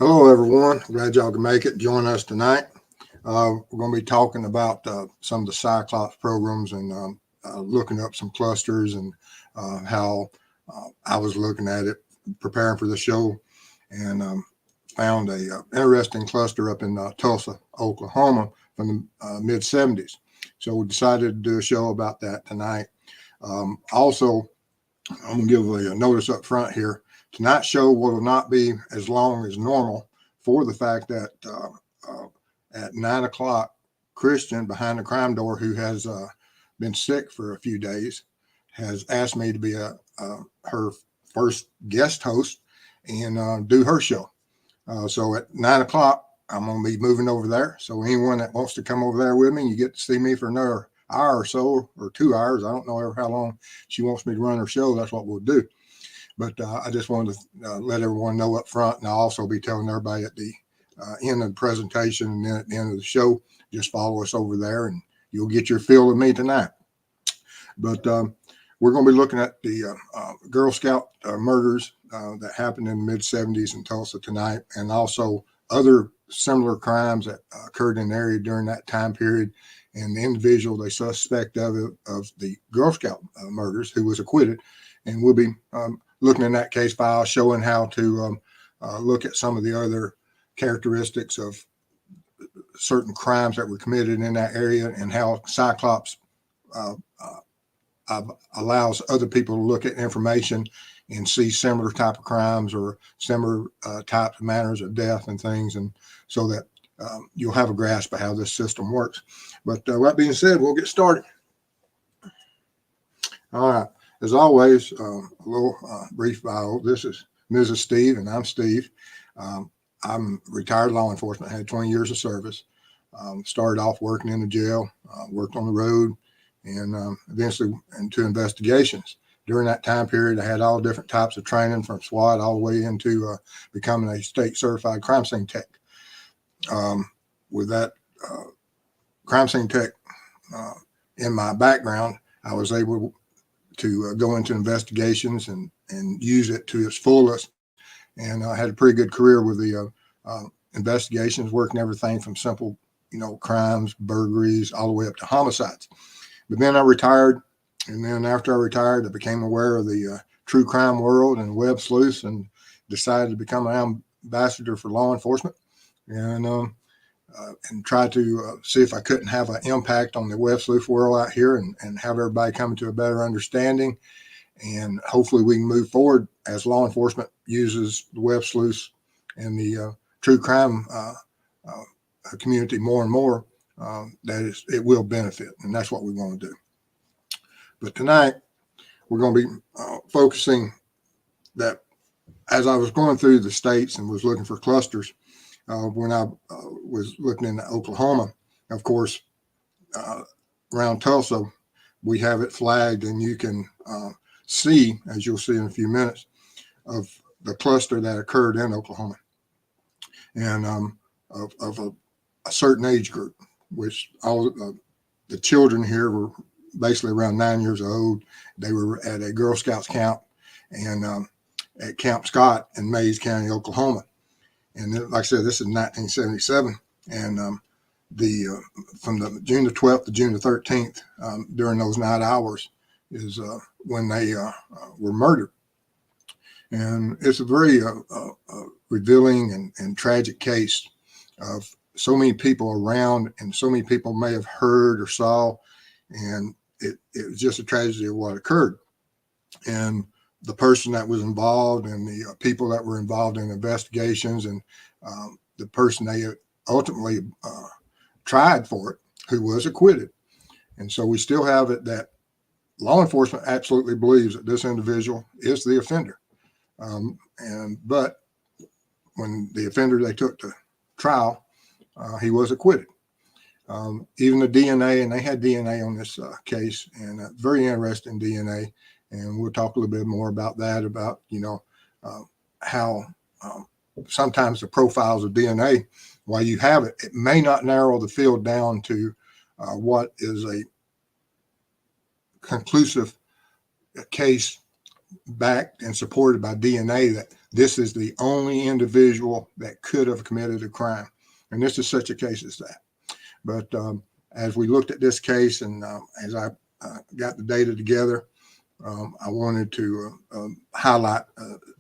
Hello, everyone. Glad y'all can make it. Join us tonight. We're going to be talking about some of the Ci-CLOPS programs and looking up some clusters and how I was looking at it, preparing for the show, and found a interesting cluster up in Tulsa, Oklahoma from the mid 70s. So we decided to do a show about that tonight. Also, I'm going to give a notice up front here. Tonight's show will not be as long as normal for the fact that at 9 o'clock, Christian behind the crime door, who has been sick for a few days, has asked me to be her first guest host and do her show. So at 9 o'clock, I'm going to be moving over there. So anyone that wants to come over there with me, you get to see me for another hour or so, or 2 hours. I don't know ever how long she wants me to run her show. That's what we'll do. But I just wanted to let everyone know up front, and I'll also be telling everybody at the end of the presentation and then at the end of the show, just follow us over there and you'll get your fill of me tonight. But we're going to be looking at the Girl Scout murders that happened in the mid 70s in Tulsa tonight, and also other similar crimes that occurred in the area during that time period, and the individual they suspect of the Girl Scout murders who was acquitted. And we'll be looking in that case file, showing how to look at some of the other characteristics of certain crimes that were committed in that area, and how Ci-CLOPS allows other people to look at information and see similar type of crimes or similar types of manners of death and things, and so that you'll have a grasp of how this system works. But that being said, we'll get started. All right. As always, a little brief bio. This is Mrs. Steve, and I'm Steve. I'm retired law enforcement, had 20 years of service. Started off working in the jail, worked on the road, and eventually into investigations. During that time period, I had all different types of training, from SWAT all the way into becoming a state certified crime scene tech. With that crime scene tech in my background, I was able to go into investigations and use it to its fullest. And I had a pretty good career with the investigations, working everything from simple, crimes, burglaries, all the way up to homicides. But then I retired. And then after I retired, I became aware of the true crime world and web sleuths, and decided to become an ambassador for law enforcement, and try to see if I couldn't have an impact on the web sleuth world out here, and have everybody come to a better understanding. And hopefully we can move forward as law enforcement uses the web sleuths and the true crime community more and more, it will benefit. And that's what we want to do. But tonight we're going to be focusing that as I was going through the states and was looking for clusters, when I was looking in Oklahoma, of course, around Tulsa, we have it flagged, and you can see, as you'll see in a few minutes, of the cluster that occurred in Oklahoma, and of a certain age group, which all the children here were basically around 9 years old. They were at a Girl Scouts camp, and at Camp Scott in Mays County, Oklahoma. And like I said, this is 1977, and from the June the 12th to June the 13th, during those night hours, is when they were murdered. And it's a very revealing and tragic case of so many people around, and so many people may have heard or saw, and it was just a tragedy of what occurred. And the person that was involved, and the people that were involved in investigations, and the person they ultimately tried for it, who was acquitted. And so we still have it that law enforcement absolutely believes that this individual is the offender. But when the offender they took to trial, he was acquitted. Even the DNA, and they had DNA on this case, and very interesting DNA. And we'll talk a little bit more about that, about, how sometimes the profiles of DNA, while you have it, it may not narrow the field down to what is a conclusive case backed and supported by DNA that this is the only individual that could have committed a crime. And this is such a case as that. But as we looked at this case and as I got the data together, I wanted to highlight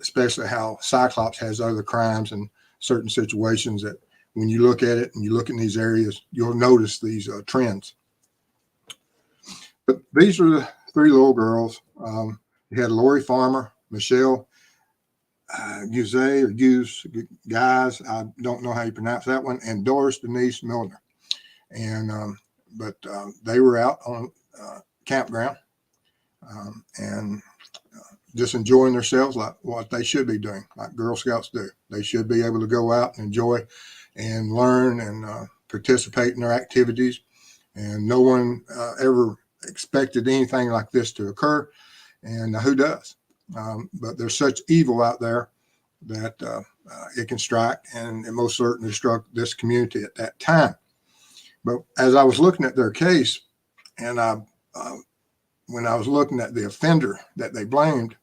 especially how Ci-CLOPS has other crimes and certain situations that when you look at it and you look in these areas, you'll notice these trends. But these are the three little girls. You had Lori Farmer, Michelle Guise or Guys, I don't know how you pronounce that one, and Doris Denise Milner. And they were out on campground and just enjoying themselves like what they should be doing, like Girl Scouts do. They should be able to go out and enjoy and learn and participate in their activities. And no one ever expected anything like this to occur. And who does? But there's such evil out there that it can strike, and it most certainly struck this community at that time. But as I was looking at their case, and when I was looking at the offender that they blamed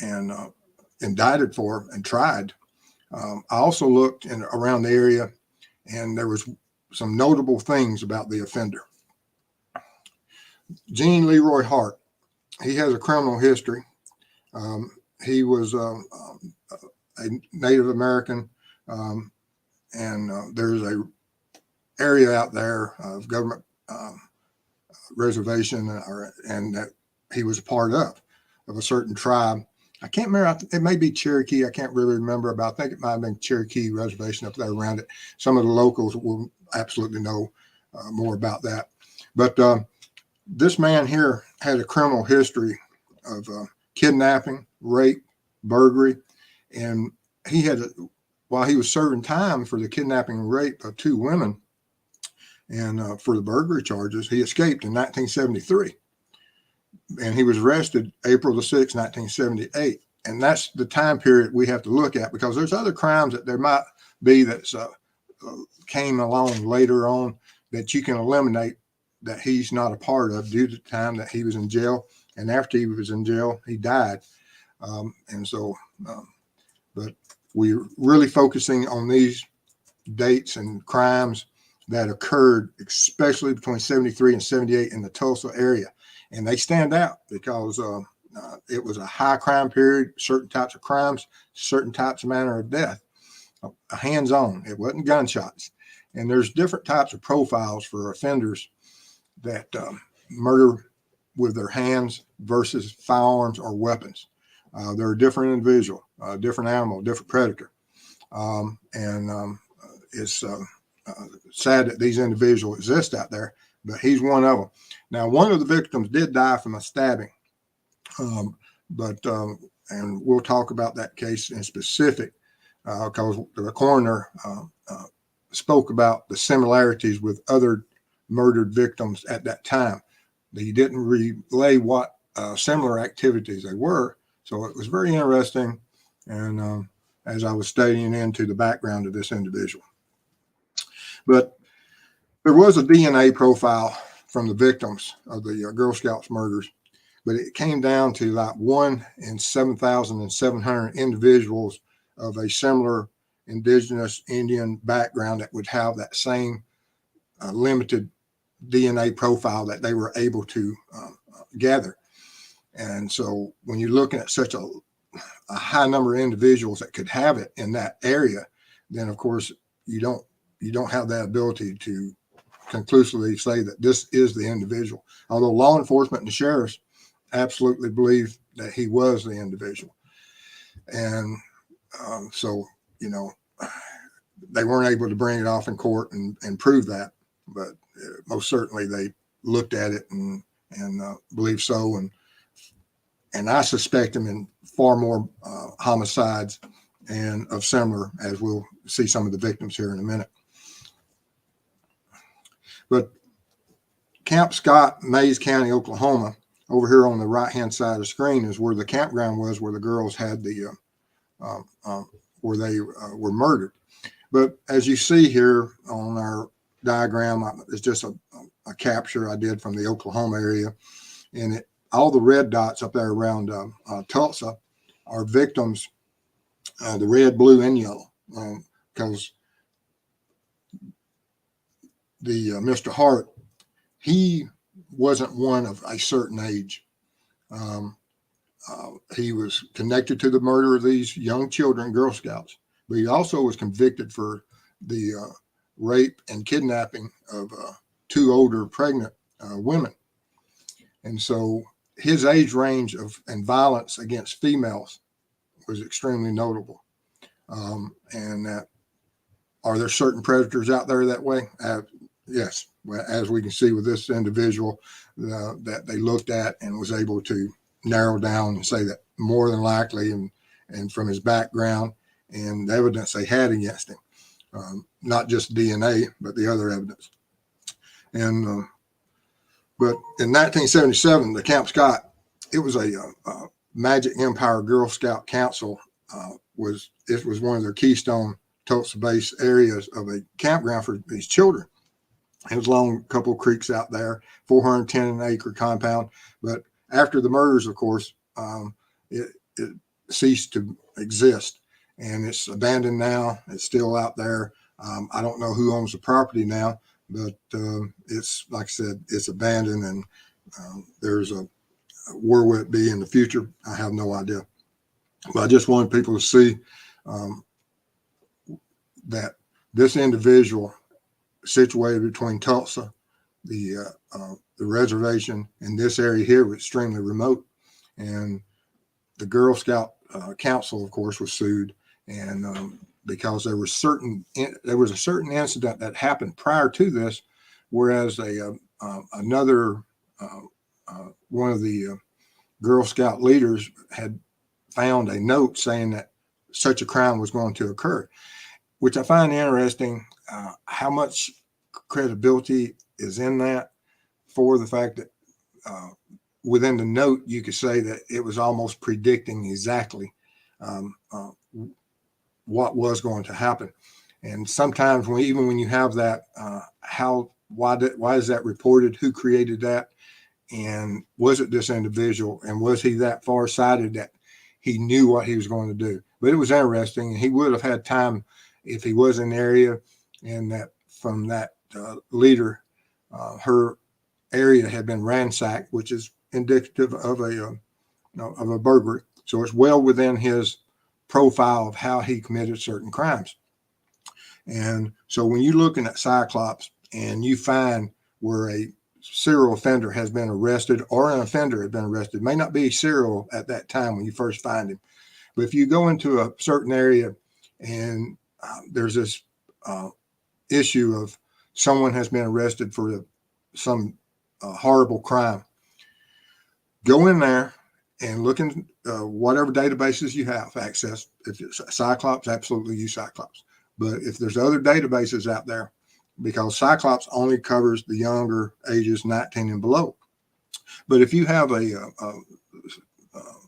and indicted for and tried, I also looked around the area, and there was some notable things about the offender. Gene Leroy Hart, he has a criminal history. He was a Native American, and there's a area out there of government reservation, and that he was a part of a certain tribe. I can't remember. It may be Cherokee. I can't really remember, but I think it might have been Cherokee reservation up there around it. Some of the locals will absolutely know more about that. But this man here had a criminal history of kidnapping, rape, burglary, and he had, while he was serving time for the kidnapping and rape of two women, and for the burglary charges, he escaped in 1973. And he was arrested April the 6th, 1978. And that's the time period we have to look at, because there's other crimes that there might be that came along later on that you can eliminate that he's not a part of due to the time that he was in jail. And after he was in jail, he died. But we're really focusing on these dates and crimes that occurred, especially between 73 and 78 in the Tulsa area. And they stand out because it was a high crime period, certain types of crimes, certain types of manner of death, hands-on. It wasn't gunshots. And there's different types of profiles for offenders that murder with their hands versus firearms or weapons. They're a different individual, different animal, different predator. It's sad that these individuals exist out there, but he's one of them. Now, one of the victims did die from a stabbing, and we'll talk about that case in specific because the coroner spoke about the similarities with other murdered victims at that time. He didn't relay what similar activities they were, so it was very interesting. And as I was studying into the background of this individual. But there was a DNA profile from the victims of the Girl Scouts murders, but it came down to like 1 in 7,700 individuals of a similar indigenous Indian background that would have that same limited DNA profile that they were able to gather. And so when you're looking at such a high number of individuals that could have it in that area, then of course you don't have that ability to conclusively say that this is the individual. Although law enforcement and the sheriffs absolutely believe that he was the individual. And so, they weren't able to bring it off in court and prove that, but most certainly they looked at it and believe so. And I suspect him in far more homicides and of similar, as we'll see some of the victims here in a minute. But Camp Scott, Mays County, Oklahoma, over here on the right-hand side of the screen is where the campground was, where the girls had the, where they were murdered. But as you see here on our diagram, it's just a capture I did from the Oklahoma area. And all the red dots up there around Tulsa our victims, the red, blue, and yellow, because the Mr. Hart, he wasn't one of a certain age. He was connected to the murder of these young children, Girl Scouts, but he also was convicted for the rape and kidnapping of 2 older pregnant women. And so his age range and violence against females was extremely notable. And are there certain predators out there that way? Yes, as we can see with this individual that they looked at and was able to narrow down and say that more than likely, and from his background and the evidence they had against him, not just DNA, but the other evidence. And but in 1977, the Camp Scott, it was a Magic Empire Girl Scout Council. It was one of their keystone Tulsa base areas of a campground for these children. It was along a couple of creeks out there, 410-acre compound. But after the murders, of course, it ceased to exist, and it's abandoned now. It's still out there. I don't know who owns the property now, but it's, like I said, it's abandoned, and there's where will it be in the future? I have no idea. But I just wanted people to see that this individual situated between Tulsa, the reservation, and this area here was extremely remote. And the Girl Scout Council, of course, was sued, and because there was a certain incident that happened prior to this, whereas another one of the Girl Scout leaders had found a note saying that such a crime was going to occur, which I find interesting. How much credibility is in that, for the fact that within the note you could say that it was almost predicting exactly what was going to happen. And sometimes even when you have that, why is that reported? Who created that? And was it this individual? And was he that far-sighted that he knew what he was going to do? But it was interesting, and he would have had time if he was in the area, and that from that leader, her area had been ransacked, which is indicative of a burglary. So it's well within his profile of how he committed certain crimes. And so when you're looking at Ci-CLOPS and you find where a serial offender has been arrested, or an offender has been arrested, may not be serial at that time when you first find him, but if you go into a certain area and there's this issue of someone has been arrested for some horrible crime, go in there and look in whatever databases you have access. If it's Ci-CLOPS, absolutely use Ci-CLOPS. But if there's other databases out there, because Ci-CLOPS only covers the younger ages, 19 and below. But if you have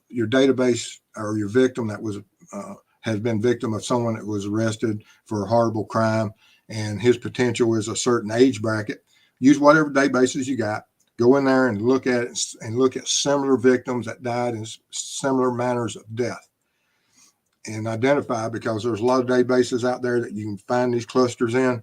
your database or your victim that was has been victim of someone that was arrested for a horrible crime, and his potential is a certain age bracket, use whatever databases you got. Go in there and look at it, and look at similar victims that died in similar manners of death, and identify, because there's a lot of databases out there that you can find these clusters in.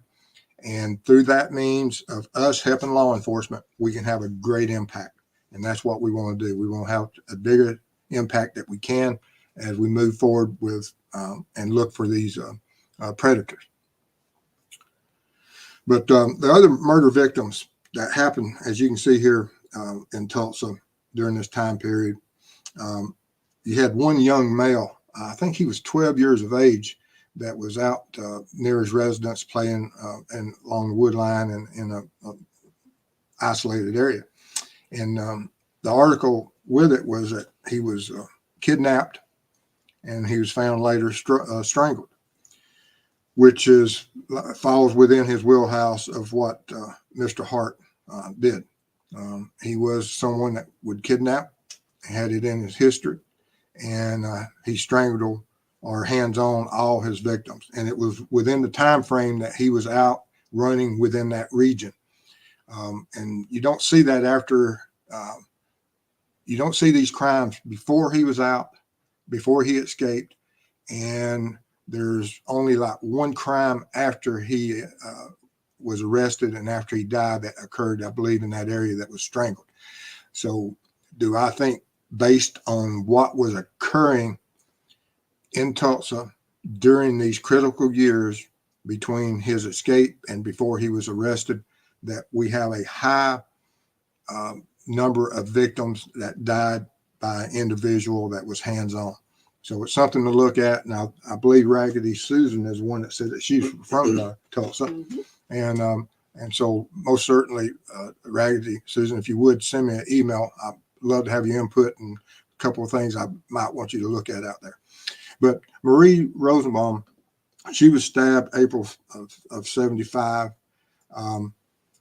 And through that means of us helping law enforcement, we can have a great impact. And that's what we want to do. We want to have a bigger impact that we can as we move forward with and look for these predators. But the other murder victims that happened, as you can see here in Tulsa during this time period, you had one young male, I think he was 12 years of age, that was out near his residence playing and along the wood line and in a isolated area. And the article with it was that he was kidnapped and he was found later strangled, which falls within his wheelhouse of what Mr. Hart did. He was someone that would kidnap, had it in his history, and he strangled or hands-on all his victims. And it was within the time frame that he was out running within that region. And you don't see that after, you don't see these crimes before he was out, before he escaped, and there's only like one crime after he was arrested and after he died that occurred, I believe, in that area, that was strangled. So do I think, based on what was occurring in Tulsa during these critical years between his escape and before he was arrested, that we have a high number of victims that died by an individual that was hands-on. So it's something to look at. Now, I believe Raggedy Susan is the one that said that she's from Tulsa. And so most certainly, Raggedy Susan, if you would send me an email, I'd love to have your input and a couple of things I might want you to look at out there. But Marie Rosenbaum, she was stabbed April of 75.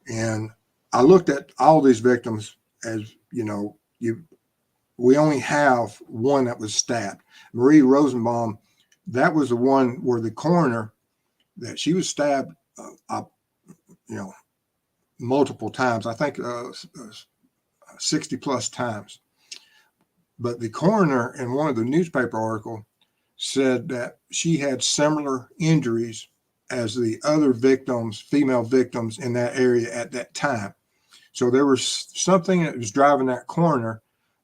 And I looked at all these victims as, we only have one that was stabbed. Marie Rosenbaum, that was the one where the coroner, that she was stabbed, multiple times, I think 60 plus times. But the coroner in one of the newspaper articles said that she had similar injuries as the other victims, female victims in that area at that time. So there was something that was driving that coroner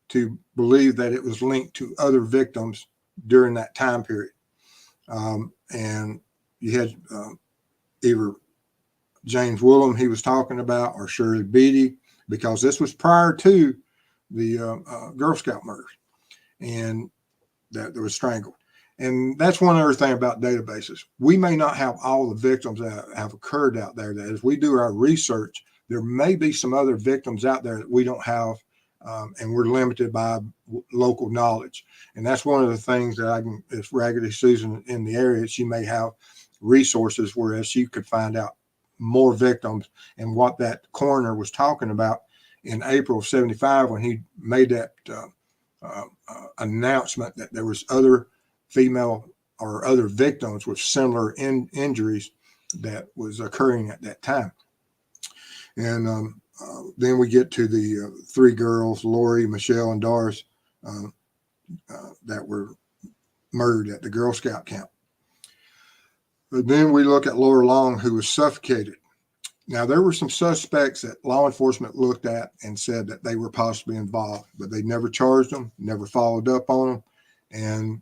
to believe that it was linked to other victims during that time period. And you had either James Willem he was talking about, or Shirley Beatty, because this was prior to the Girl Scout murders, and that was strangled. And that's one other thing about databases. We may not have all the victims that have occurred out there. That as we do our research, there may be some other victims out there that we don't have, and we're limited by local knowledge. And that's one of the things that if Raggedy Susan in the area, she may have resources whereas she could find out more victims. And what that coroner was talking about in April of 75, when he made that announcement that there was other female or other victims with similar injuries that was occurring at that time. And then we get to the three girls, Lori, Michelle, and Doris, that were murdered at the Girl Scout camp. But then we look at Laura Long, who was suffocated. Now, there were some suspects that law enforcement looked at and said that they were possibly involved, but they never charged them, never followed up on them, and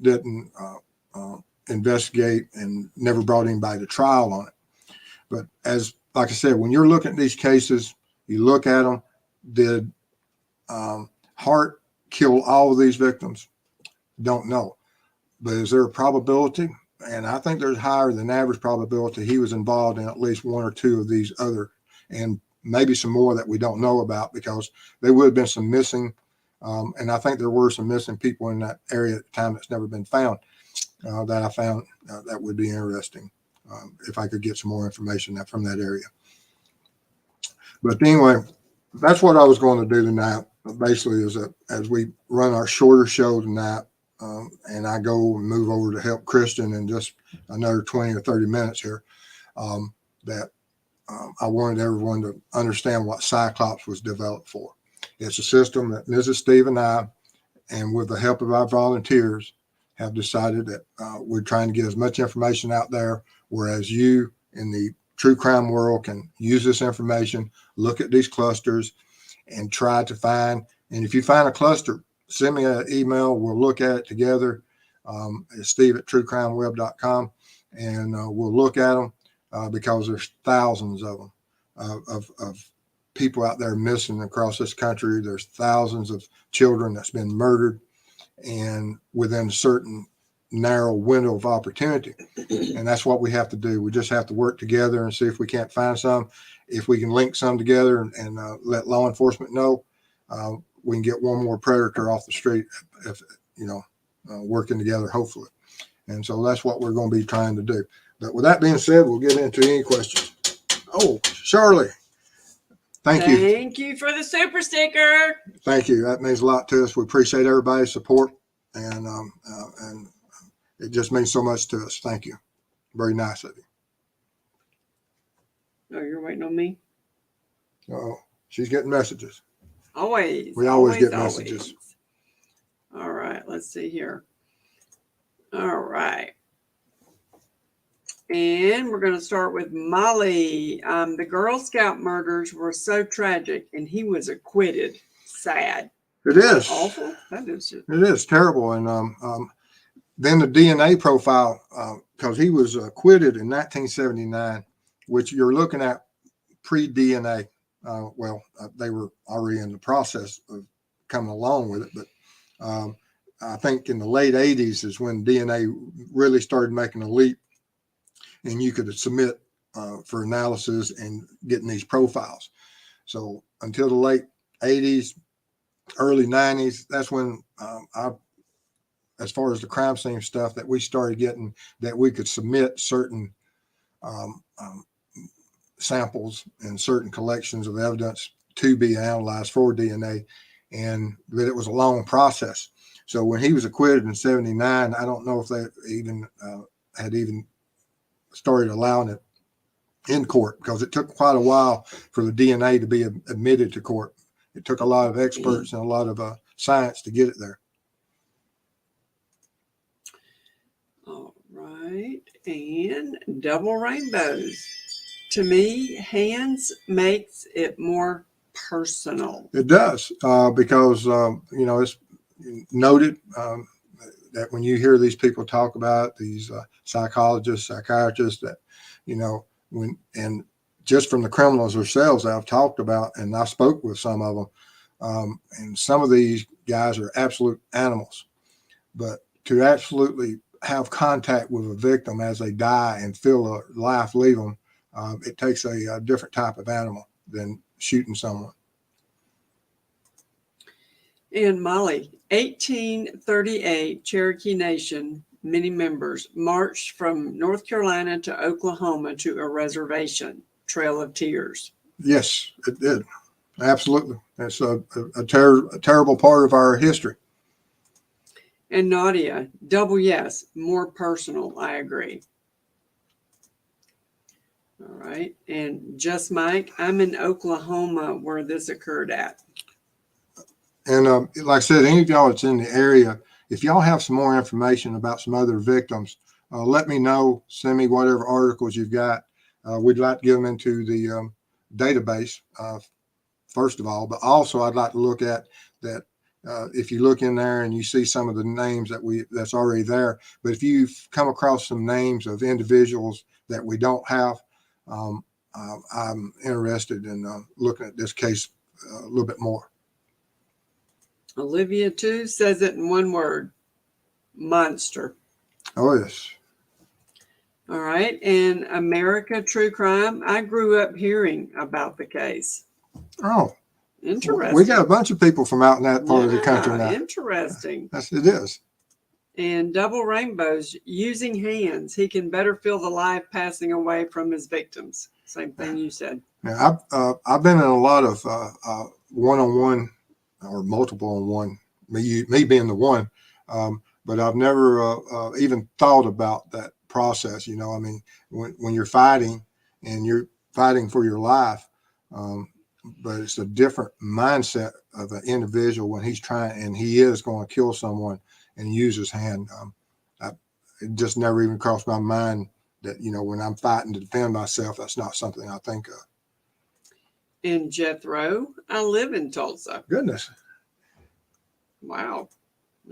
didn't investigate, and never brought anybody to trial on it. But like I said, when you're looking at these cases, you look at them, did Hart kill all of these victims? Don't know. But is there a probability? And I think there's higher than average probability he was involved in at least one or two of these other, and maybe some more that we don't know about, because there would have been some missing. And I think there were some missing people in that area at the time that's never been found, that I found that would be interesting if I could get some more information from that area. But anyway, that's what I was going to do tonight. Basically, is that as we run our shorter show tonight, and I go and move over to help Christian in just another 20 or 30 minutes here, that I wanted everyone to understand what Ci-CLOPS was developed for. It's a system that Mrs. Steve and I, and with the help of our volunteers, have decided that we're trying to get as much information out there, whereas you in the true crime world can use this information, look at these clusters, and try to find. And if you find a cluster, send me an email. We'll look at it together. It's steve@truecrimeweb.com, and we'll look at them because there's thousands of them, of people out there missing across this country. There's thousands of children that's been murdered, and within a certain narrow window of opportunity. And that's what we have to do. We just have to work together and see if we can't find some. If we can link some together and let law enforcement know, we can get one more predator off the street, if working together, hopefully. And so that's what we're going to be trying to do. But with that being said, we'll get into any questions. Oh, Charlie, thank you. Thank you for the super sticker. Thank you. That means a lot to us. We appreciate everybody's support, and it just means so much to us. Thank you. Very nice of you. Oh, you're waiting on me? Oh, she's getting messages. Always. We always get messages. All right. right, let's see here. All right. And we're going to start with Molly. The Girl Scout murders were so tragic, and he was acquitted. Sad. It is Awful. That is just... It is terrible. And then the DNA profile, because he was acquitted in 1979, which you're looking at pre-DNA. They were already in the process of coming along with it, but I think in the late 80s is when DNA really started making a leap, and you could submit for analysis and getting these profiles. So until the late 80s, early 90s, that's when as far as the crime scene stuff, that we started getting that we could submit certain samples and certain collections of evidence to be analyzed for DNA, and that it was a long process. So when he was acquitted in 79, I don't know if they even had even started allowing it in court, because it took quite a while for the DNA to be admitted to court. It took a lot of experts and a lot of science to get it there. All right. And double rainbows. To me, hands makes it more personal. It does, because, it's noted that when you hear these people talk about these psychologists, psychiatrists, that, and just from the criminals themselves I've talked about, and I spoke with some of them, and some of these guys are absolute animals, but to absolutely have contact with a victim as they die and feel a life leave them, it takes a different type of animal than shooting someone. And Molly, 1838, Cherokee Nation, many members marched from North Carolina to Oklahoma to a reservation, Trail of Tears. Yes, it did. Absolutely. It's a terrible part of our history. And Nadia, double yes, more personal. I agree. All right. And Just Mike, I'm in Oklahoma where this occurred at. And like I said, any of y'all that's in the area, if y'all have some more information about some other victims, let me know. Send me whatever articles you've got. We'd like to get them into the database, first of all. But also, I'd like to look at that. If you look in there and you see some of the names that's already there. But if you've come across some names of individuals that we don't have, I'm interested in looking at this case a little bit more. Olivia, too, says it in one word, monster. Oh, yes. All right. And America True Crime, I grew up hearing about the case. Oh, interesting. We got a bunch of people from out in that part of the country now. Interesting. Yes, it is. And double rainbows, using hands, he can better feel the life passing away from his victims. Same thing you said. Yeah, I've been in a lot of one-on-one or multiple on one, me being the one, but I've never even thought about that process. I mean, when you're fighting and you're fighting for your life, but it's a different mindset of an individual when he's trying and he is going to kill someone and use his hand. It just never even crossed my mind that, when I'm fighting to defend myself, that's not something I think of. In Jethro, I live in Tulsa. Goodness. Wow.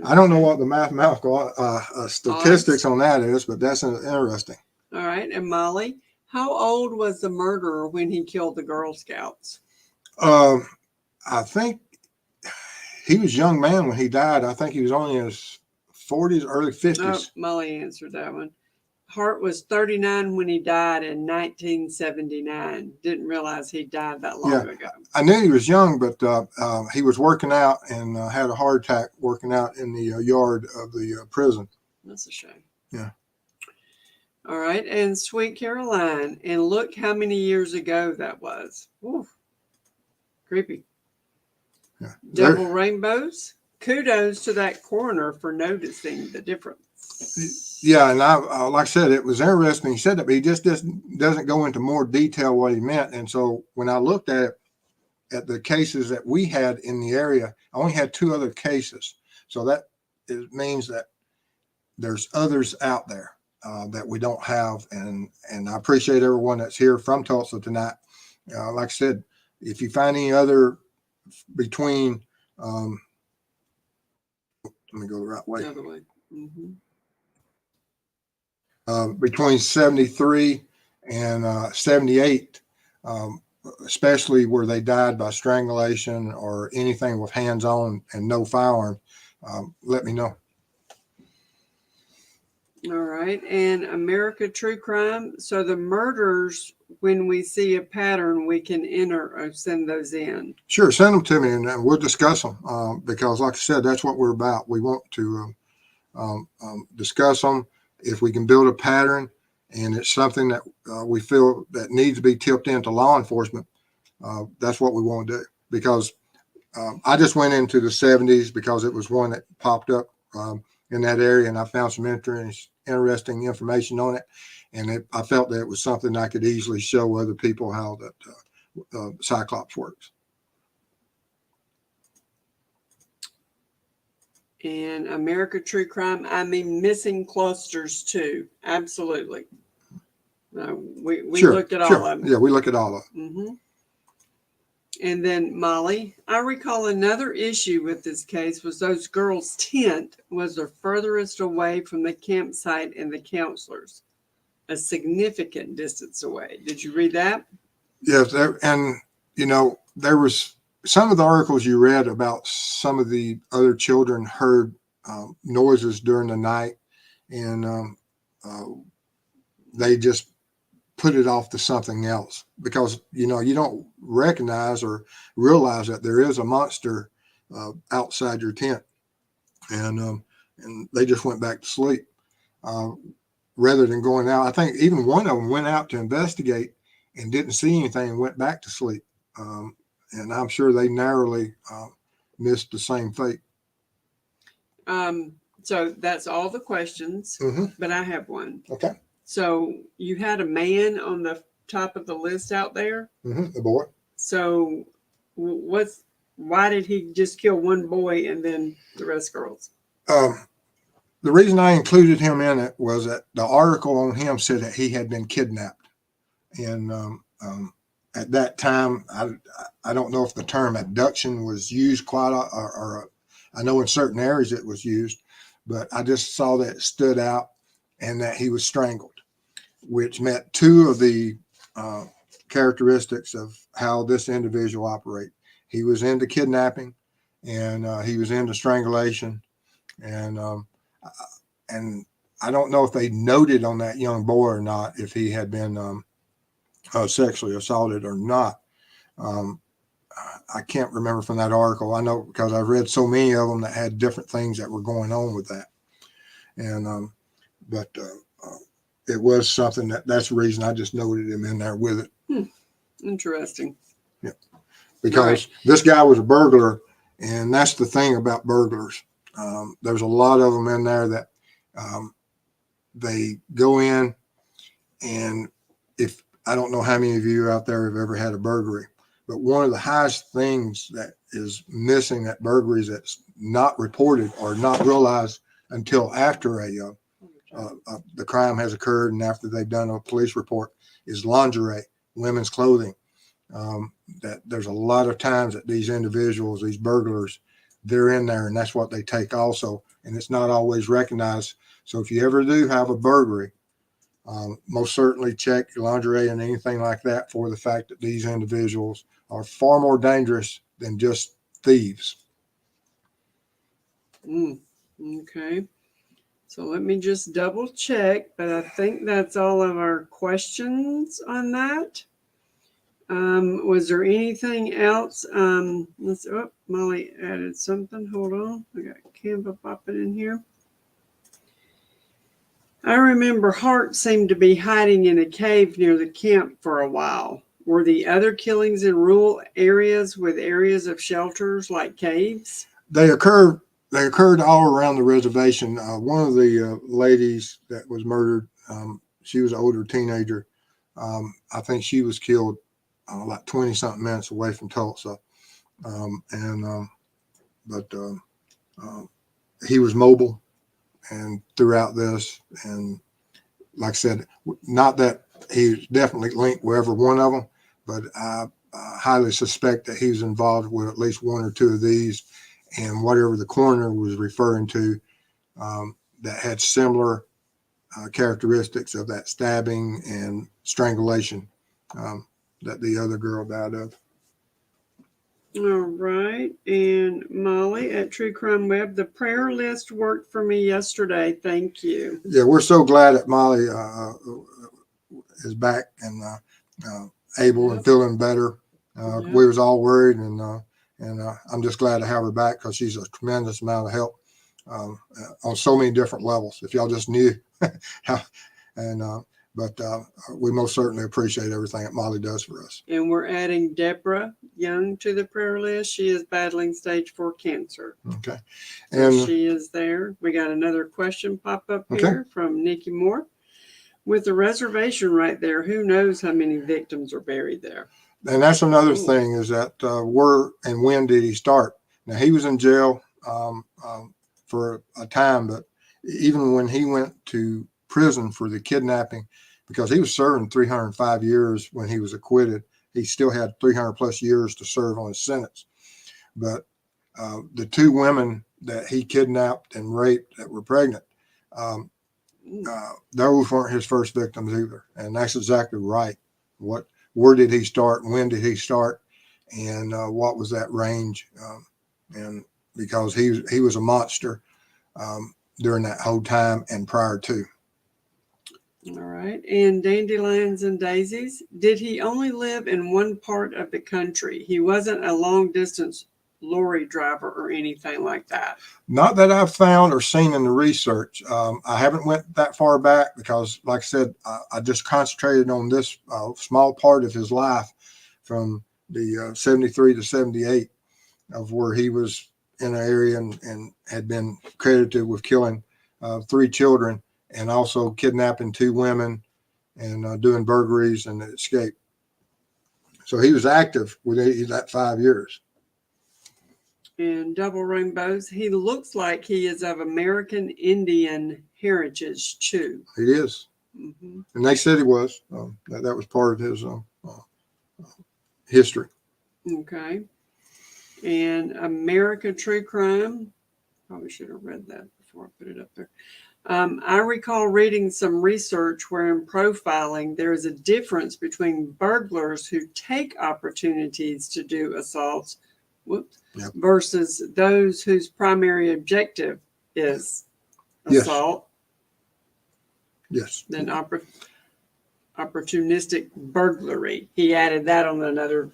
I don't know what the mathematical statistics on that is, but that's interesting. All right. And Molly, how old was the murderer when he killed the Girl Scouts? I think he was a young man when he died. I think he was only in his 40s, early 50s. Oh, Molly answered that one. Hart was 39 when he died in 1979. Didn't realize he died that long ago. I knew he was young, but he was working out and had a heart attack working out in the yard of the prison. That's a shame. Yeah. All right. And Sweet Caroline. And look how many years ago that was. Ooh, creepy. Yeah. Double rainbows. Kudos to that coroner for noticing the difference. Yeah, and I like I said, it was interesting. He said that, but he just doesn't go into more detail what he meant. And so when I looked at it, at the cases that we had in the area, I only had 2 other cases. So that it means that there's others out there that we don't have. And I appreciate everyone that's here from Tulsa tonight. Like I said, if you find any other between, let me go the right way. The other way. Mm-hmm. Between 73 and 78, especially where they died by strangulation or anything with hands on and no firearm, let me know. All right. And America True Crime. So the murders, when we see a pattern, we can enter or send those in. Sure, send them to me and we'll discuss them because, like I said, that's what we're about. We want to discuss them. If we can build a pattern and it's something that we feel that needs to be tipped into law enforcement, that's what we want to do. Because I just went into the 70s because it was one that popped up in that area, and I found some interesting information on it. And I felt that it was something I could easily show other people how that Ci-CLOPS works. And America True Crime, I mean, missing clusters too. Absolutely. We Sure, looked at sure. all of them. Yeah, we look at all of them. Mm-hmm. And then Molly, I recall another issue with this case was those girls' tent was the furthest away from the campsite and the counselors, a significant distance away. Did you read that? Yes, and there was some of the articles you read about some of the other children heard noises during the night, and they just put it off to something else because you don't recognize or realize that there is a monster outside your tent, and they just went back to sleep rather than going out. I think even one of them went out to investigate and didn't see anything and went back to sleep. And I'm sure they narrowly missed the same fate. So that's all the questions, but I have one. Okay. So you had a man on the top of the list out there. The boy. So why did he just kill one boy and then the rest girls? The reason I included him in it was that the article on him said that he had been kidnapped. And at that time, I don't know if the term abduction was used quite, or I know in certain areas it was used, but I just saw that it stood out and that he was strangled, which met two of the characteristics of how this individual operates. He was into kidnapping and he was into strangulation. And I don't know if they noted on that young boy or not, if he had been sexually assaulted or not. I can't remember from that article. I know because I've read so many of them that had different things that were going on with that. And, but it was something that's the reason I just noted him in there with it. Interesting. Yeah. Because this guy was a burglar, and that's the thing about burglars. There's a lot of them in there that they go in, and if I don't know how many of you out there have ever had a burglary, but one of the highest things that is missing at burglaries that's not reported or not realized until after the crime has occurred and after they've done a police report is lingerie, women's clothing. That there's a lot of times that these individuals, these burglars, they're in there and that's what they take also. And it's not always recognized. So if you ever do have a burglary, most certainly check your lingerie and anything like that for the fact that these individuals are far more dangerous than just thieves. Okay. So let me just double check, but I think that's all of our questions on that. Was there anything else? Molly added something. Hold on. I got Canva popping in here. I remember Hart seemed to be hiding in a cave near the camp for a while. Were the other killings in rural areas with areas of shelters like caves? They occurred all around the reservation. One of the ladies that was murdered, she was an older teenager. I think she was killed like 20 something minutes away from Tulsa. But he was mobile and throughout this. And like I said, not that he's definitely linked with every one of them, but I highly suspect that he was involved with at least one or two of these, and whatever the coroner was referring to that had similar characteristics of that stabbing and strangulation that the other girl died of. All right. And Molly at True Crime Web, the prayer list worked for me yesterday. Thank you. Yeah, we're so glad that Molly is back and able and feeling better. We was all worried, and I'm just glad to have her back because she's a tremendous amount of help on so many different levels. If y'all just knew how, but we most certainly appreciate everything that Molly does for us. And we're adding Deborah Young to the prayer list. She is battling stage 4 cancer. Okay. And so she is there. We got another question pop up here from Nikki Moore. With the reservation right there, who knows how many victims are buried there? And that's another thing is that where and when did he start? Now, he was in jail for a time, but even when he went to prison for the kidnapping, because he was serving 305 years when he was acquitted, he still had 300 plus years to serve on his sentence. But the two women that he kidnapped and raped that were pregnant, those weren't his first victims either. And that's exactly right. Where did he start? When did he start? And what was that range? And because he was a monster during that whole time and prior to. All right. And Dandelions and Daisies, did he only live in one part of the country? He wasn't a long distance lorry driver or anything like that? Not that I've found or seen in the research. I haven't went that far back because, like I said, I just concentrated on this small part of his life from the 73 to 78 of where he was in an area and had been credited with killing 3 children and also kidnapping 2 women and doing burglaries and escape. So he was active within that 5 years. And Double Rainbows, he looks like he is of American Indian heritage too. He is. Mm-hmm. And they said he was. That was part of his history. Okay. And America True Crime, probably should have read that before I put it up there. I recall reading some research where in profiling, there is a difference between burglars who take opportunities to do assaults versus those whose primary objective is assault. Yes. Then opportunistic burglary. He added that on another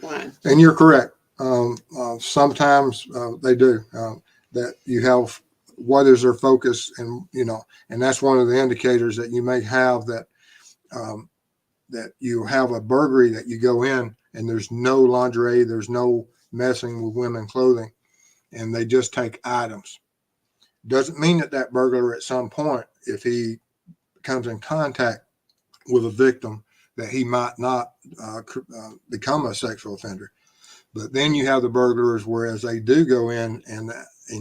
line. And you're correct. Sometimes they do. That you have what is their focus, and and that's one of the indicators that you may have that that you have a burglary that you go in and there's no lingerie, there's no messing with women's clothing, and they just take items. Doesn't mean that burglar at some point, if he comes in contact with a victim, that he might not become a sexual offender. But then you have the burglars, whereas they do go in and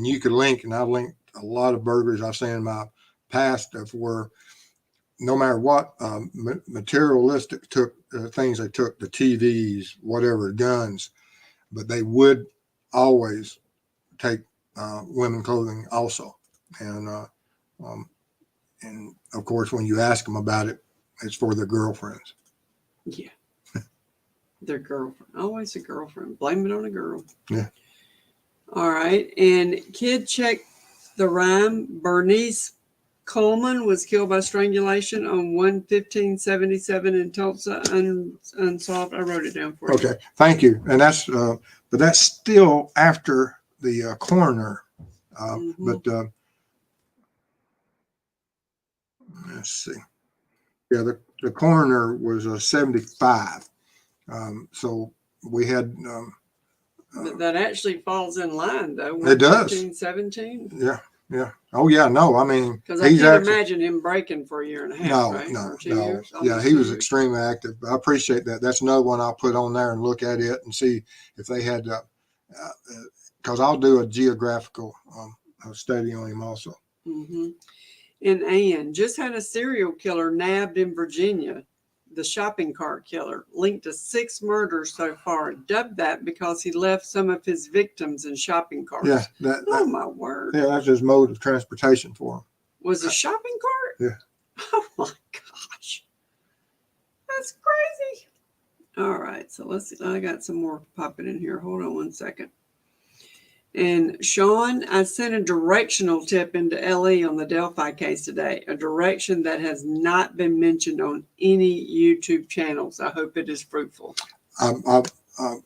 you could link, and I've linked a lot of burglaries I've seen in my past of where no matter what materialistic took things they took, the TVs, whatever, guns, but they would always take women clothing also. And of course, when you ask them about it, it's for their girlfriends. Yeah. Their girlfriend. Always a girlfriend. Blame it on a girl. Yeah. All right. And kid check the rhyme. Bernice Coleman was killed by strangulation on 1/15/77 in Tulsa. Unsolved. I wrote it down for you. Okay. Thank you. And that's, but that's still after the coroner. But let's see. Yeah, the coroner was 75. So we had. That actually falls in line, though. It does. 17. Yeah. Yeah. Oh, yeah. No, I mean, because I can't imagine him breaking for a year and a half. No, right? no, 2 no. years, Yeah, he was years. extremely active. I appreciate that. That's another one I'll put on there and look at it and see if they had, because I'll do a geographical study on him also. Mm-hmm. And Ann just had a serial killer nabbed in Virginia, the shopping cart killer, linked to 6 murders so far, dubbed that because he left some of his victims in shopping carts. Yeah, Oh, my word. yeah, that's his mode of transportation for him. Was a shopping cart? Yeah. Oh, my gosh. That's crazy. All right, so let's see. I got some more popping in here. Hold on one second. And Sean, I sent a directional tip into LE on the Delphi case today, a direction that has not been mentioned on any YouTube channels. I hope it is fruitful. I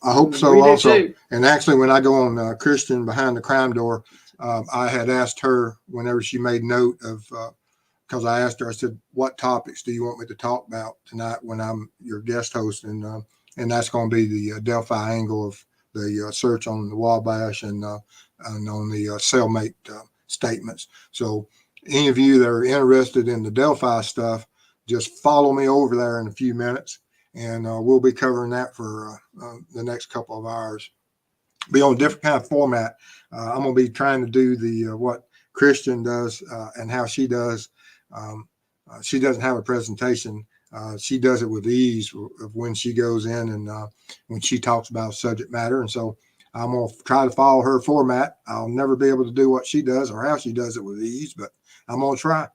hope so also. And actually, when I go on Christian Behind the Crime Door, I had asked her whenever she made note of, because I asked her, I said, what topics do you want me to talk about tonight when I'm your guest host? And that's going to be the Delphi angle of the search on the Wabash and on the cellmate statements. So any of you that are interested in the Delphi stuff, just follow me over there in a few minutes, and we'll be covering that for the next couple of hours. Be on a different kind of format. I'm going to be trying to do the what Christian does and how she does. She doesn't have a presentation. She does it with ease of when she goes in and when she talks about subject matter. And so I'm going to try to follow her format. I'll never be able to do what she does or how she does it with ease, but I'm going to try.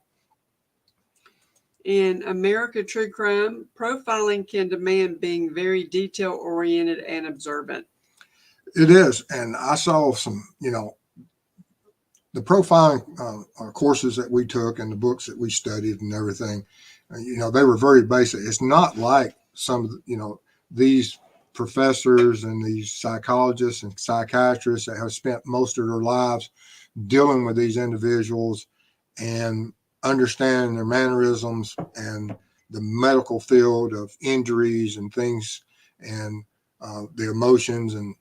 In America True Crime, profiling can demand being very detail-oriented and observant. It is. And I saw some, the profiling courses that we took and the books that we studied and everything, they were very basic. It's not like some of the, these professors and these psychologists and psychiatrists that have spent most of their lives dealing with these individuals and understanding their mannerisms and the medical field of injuries and things and the emotions and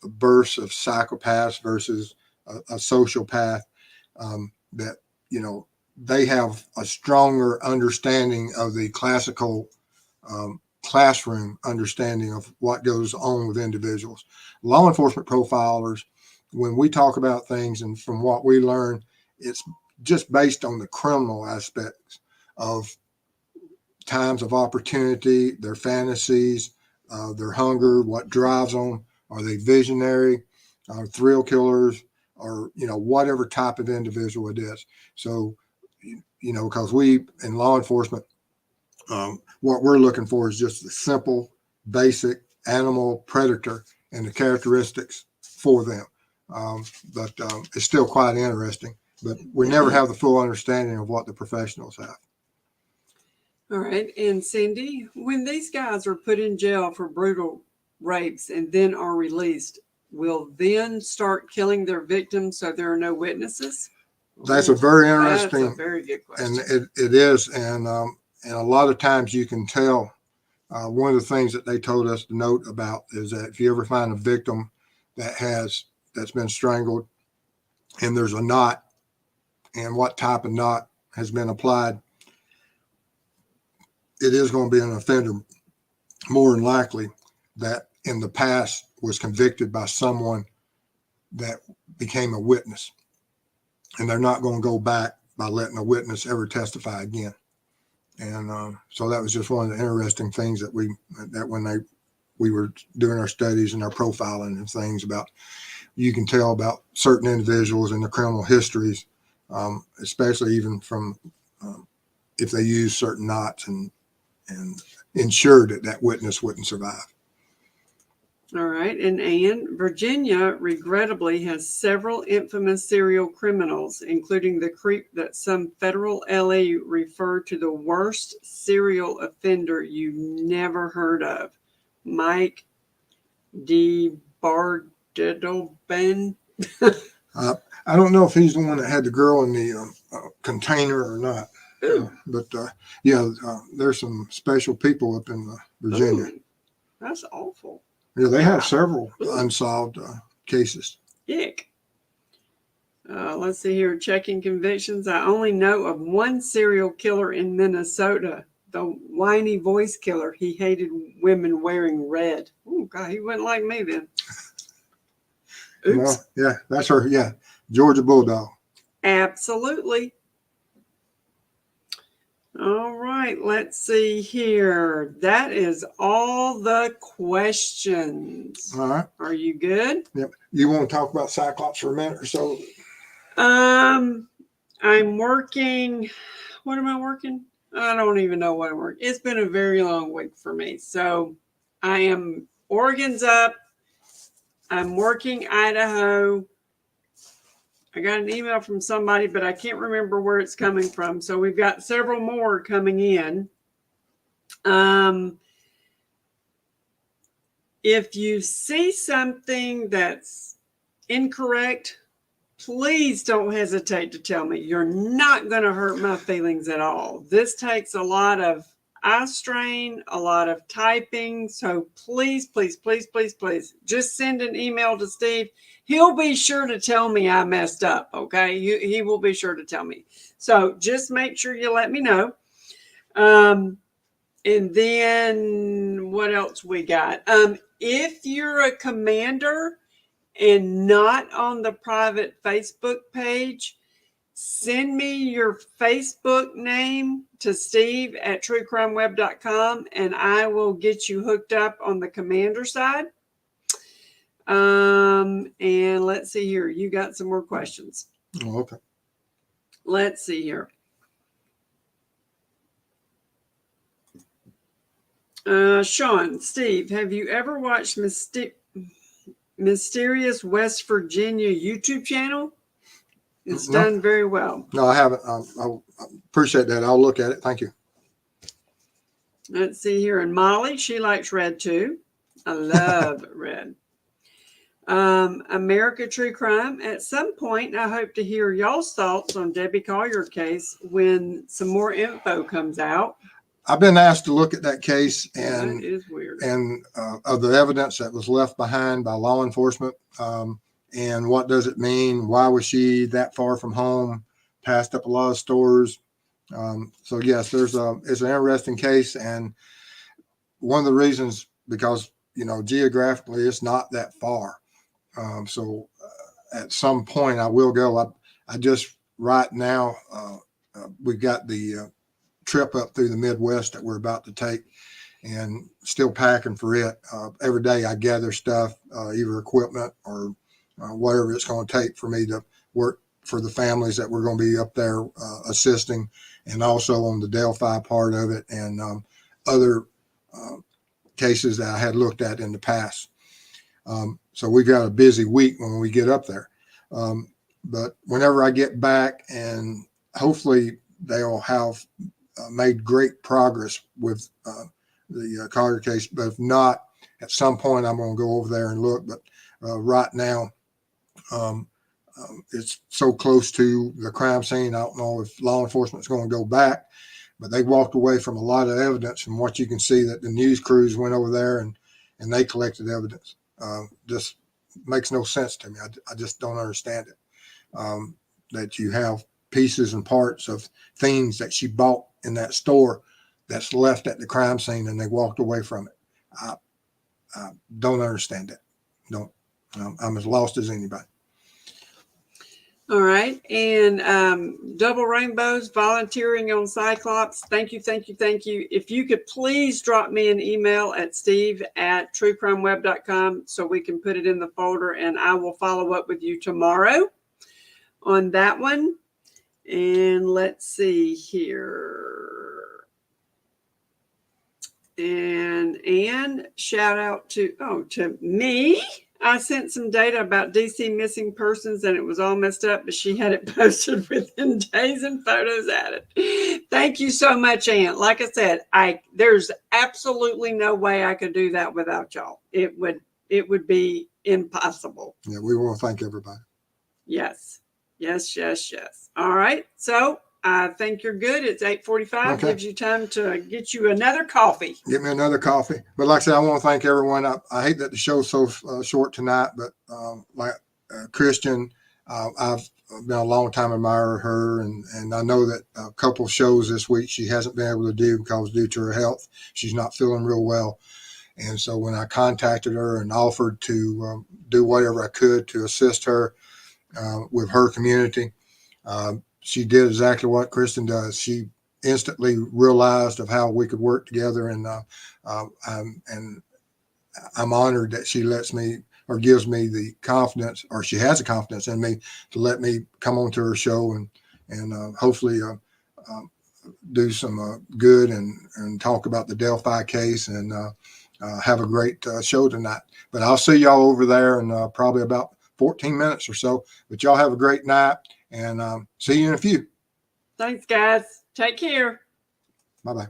the bursts of psychopaths versus a sociopath, that, they have a stronger understanding of the classical classroom understanding of what goes on with individuals. Law enforcement profilers, when we talk about things and from what we learn, it's just based on the criminal aspects of times of opportunity, their fantasies, their hunger, what drives them. Are they visionary, thrill killers, or, whatever type of individual it is. So, because we in law enforcement, what we're looking for is just the simple, basic animal predator and the characteristics for them. But it's still quite interesting. But we never have the full understanding of what the professionals have. All right. And Cindy, when these guys are put in jail for brutal rapes and then are released, will then start killing their victims so there are no witnesses? That's a very interesting, that's a very good question. And it is. And a lot of times you can tell. One of the things that they told us to note about is that if you ever find a victim that's been strangled and there's a knot and what type of knot has been applied, it is going to be an offender more than likely that in the past was convicted by someone that became a witness. And they're not going to go back by letting a witness ever testify again. And so that was just one of the interesting things that we were doing our studies and our profiling and things about. You can tell about certain individuals and their criminal histories, especially even from if they use certain knots and ensure that witness wouldn't survive. All right. And Ann, Virginia regrettably has several infamous serial criminals, including the creep that some federal LA refer to the worst serial offender you never heard of, Mike D. Bardedoben. I don't know if he's the one that had the girl in the container or not. But there's some special people up in Virginia. Ooh, that's awful. Yeah, they have several unsolved cases. Ick. Let's see here. Checking convictions. I only know of one serial killer in Minnesota, the whiny voice killer. He hated women wearing red. Oh, God, he wasn't like me then. Oops. Well, yeah, that's her. Yeah, Georgia Bulldog. Absolutely. All right, let's see here. That is all the questions. All right. Are you good? Yep. You want to talk about Cyclops for a minute or so? I'm working. What am I working? I don't even know what I'm working. It's been a very long week for me. So I am Oregon's up. I'm working Idaho. I got an email from somebody, but I can't remember where it's coming from. So we've got several more coming in. If you see something that's incorrect, please don't hesitate to tell me. You're not going to hurt my feelings at all. This takes a lot of eye strain, a lot of typing. So please, please, please, please, please, just send an email to Steve. He'll be sure to tell me I messed up, okay? He will be sure to tell me. So just make sure you let me know. And then what else we got? If you're a commander and not on the private Facebook page, send me your Facebook name to Steve at truecrimeweb.com and I will get you hooked up on the commander side. And let's see here. You got some more questions. Oh, okay. Let's see here. Sean, Steve, have you ever watched Mysterious West Virginia YouTube channel? It's done very well. No, I haven't. I appreciate that. I'll look at it. Thank you. Let's see here. And Molly, she likes red too. I love red. America True Crime. At some point, I hope to hear y'all's thoughts on Debbie Collier case when some more info comes out. I've been asked to look at that case and that is weird. And of the evidence that was left behind by law enforcement. And what does it mean? Why was she that far from home? Passed up a lot of stores. So yes, it's an interesting case. And one of the reasons, because, geographically it's not that far. So at some point I will go. I just right now, we've got the trip up through the Midwest that we're about to take and still packing for it. Every day I gather stuff, either equipment or whatever it's going to take for me to work for the families that we're going to be up there assisting, and also on the Delphi part of it and other cases that I had looked at in the past. So we got a busy week when we get up there. But whenever I get back, and hopefully they'll have made great progress with the Collier case, but if not, at some point I'm going to go over there and look. But right now, it's so close to the crime scene. I don't know if law enforcement is going to go back, but they walked away from a lot of evidence. From what you can see, that the news crews went over there and they collected evidence. Just makes no sense to me. I just don't understand it. That you have pieces and parts of things that she bought in that store that's left at the crime scene and they walked away from it. I don't understand it. I'm as lost as anybody. All right. And Double Rainbows volunteering on Ci-CLOPS. Thank you, thank you, thank you. If you could please drop me an email at steve@truecrimeweb.com so we can put it in the folder, and I will follow up with you tomorrow on that one. And let's see here. And shout out to me. I sent some data about DC missing persons and it was all messed up, but she had it posted within days and photos added. Thank you so much, Aunt. Like I said, there's absolutely no way I could do that without y'all. It would be impossible. Yeah, we want to thank everybody. Yes. Yes, yes, yes. All right. So I think you're good. It's 8:45. Okay. Gives you time to get you another coffee. Get me another coffee. But like I said, I want to thank everyone. I hate that the show's so short tonight, but like Christian, I've been a long time admirer of her, and I know that a couple of shows this week she hasn't been able to do because due to her health, she's not feeling real well. And so when I contacted her and offered to do whatever I could to assist her with her community, She did exactly what Kristen does. She instantly realized of how we could work together, and I'm honored that she lets me or gives me the confidence, or she has the confidence in me to let me come onto her show and hopefully do some good and talk about the Delphi case and have a great show tonight. But I'll see y'all over there in probably about 14 minutes or so. But y'all have a great night, and see you in a few. Thanks, guys. Take care. Bye-bye.